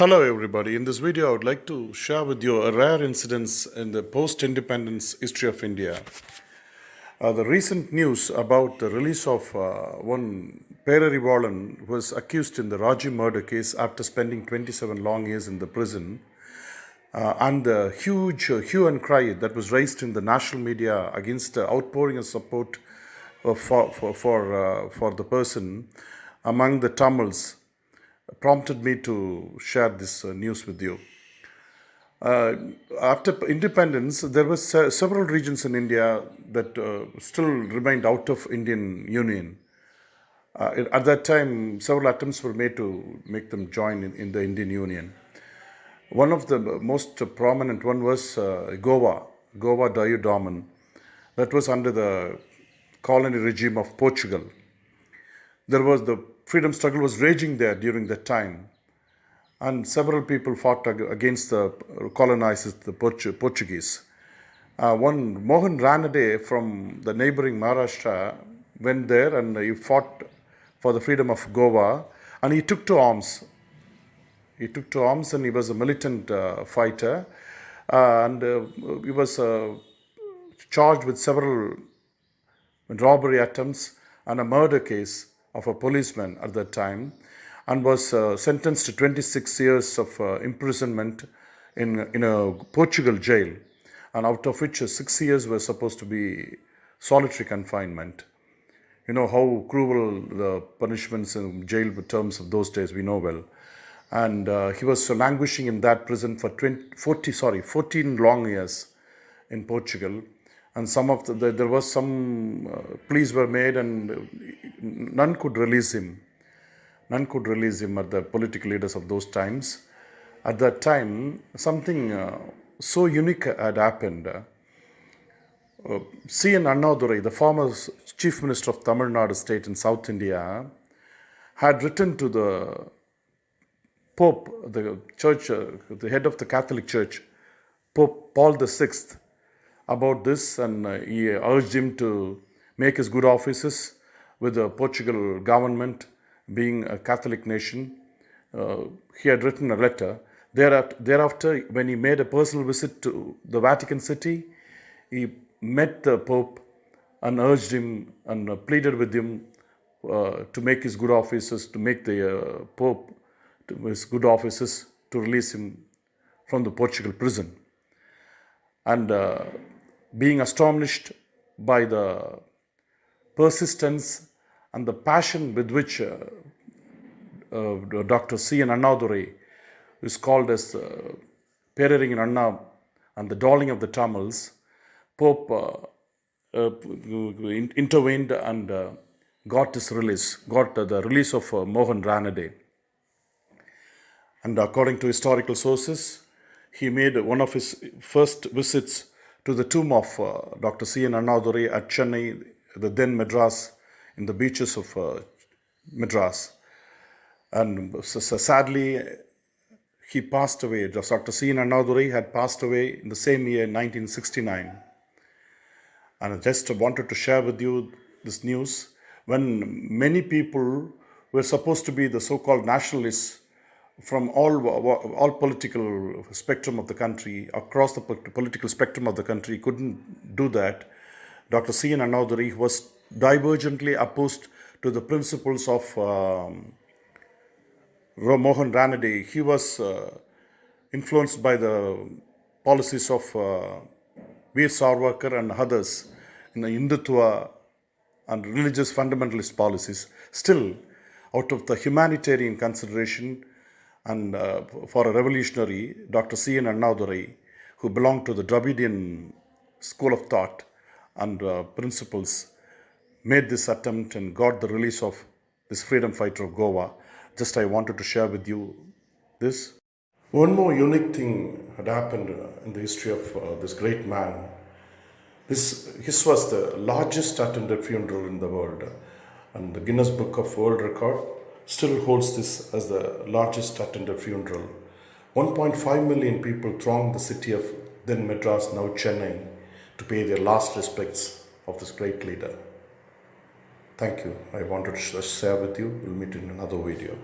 Hello everybody. In this video, I would like to share with you a rare incident in the post-independence history of India. The recent news about the release of one Perarivalan who was accused in the Raji murder case after spending 27 long years in the prison, and the huge hue and cry that was raised in the national media against the outpouring of support for the person among the Tamils prompted me to share this news with you. After independence, there were several regions in India that still remained out of Indian Union. At that time, several attempts were made to make them join in the Indian Union. One of the most prominent one was Goa, Dayu Daman, that was under the colony regime of Portugal. There was the freedom struggle was raging there during that time, and several people fought against the colonizers, the Portuguese. One Mohan Ranade from the neighboring Maharashtra went there and he fought for the freedom of Goa, and he took to arms. And he was a militant fighter, and he was charged with several robbery attempts and a murder case of a policeman at that time, and was sentenced to 26 years of imprisonment in a Portugal jail, and out of which 6 years were supposed to be solitary confinement. You know how cruel the punishments in jail terms of those days, we know well. And he was languishing in that prison for 14 long years in Portugal. And there was some pleas were made, and none could release him. None could release him at the political leaders of those times. At that time, something so unique had happened. C.N. Annadurai, the former chief minister of Tamil Nadu state in South India, had written to the Pope, the church, the head of the Catholic Church, Pope Paul VI, about this, and he urged him to make his good offices with the Portugal government, being a Catholic nation. He had written a letter. Thereafter, when he made a personal visit to the Vatican City, he met the Pope and urged him and pleaded with him to make his good offices, to make the Pope to his good offices, to release him from the Portugal prison. And being astonished by the persistence and the passion with which Dr. C.N. Annadurai is called as Perering in Anna and the darling of the Tamils, Pope intervened and got the release of Mohan Ranade. And according to historical sources, he made one of his first visits to the tomb of Dr. C.N. Annadurai at Chennai, the then Madras, in the beaches of Madras. And sadly, he passed away. Dr. C.N. Annadurai had passed away in the same year, 1969. And I just wanted to share with you this news when many people were supposed to be the so-called nationalists from all political spectrum of the country, across the political spectrum of the country, couldn't do that. Dr. C.N. Annadurai was divergently opposed to the principles of Mohan Ranade. He was influenced by the policies of Veer Savarkar and others in the Hindutva and religious fundamentalist policies. Still, out of the humanitarian consideration and for a revolutionary, Dr. C.N. Annadurai, who belonged to the Dravidian school of thought and principles, made this attempt and got the release of this freedom fighter of Goa. Just I wanted to share with you this. One more unique thing had happened in the history of this great man. His was the largest attended funeral in the world, and the Guinness Book of World Record still holds this as the largest attended funeral. 1.5 million people thronged the city of then Madras, now Chennai, to pay their last respects of this great leader. Thank you. I wanted to share with you. We'll meet in another video.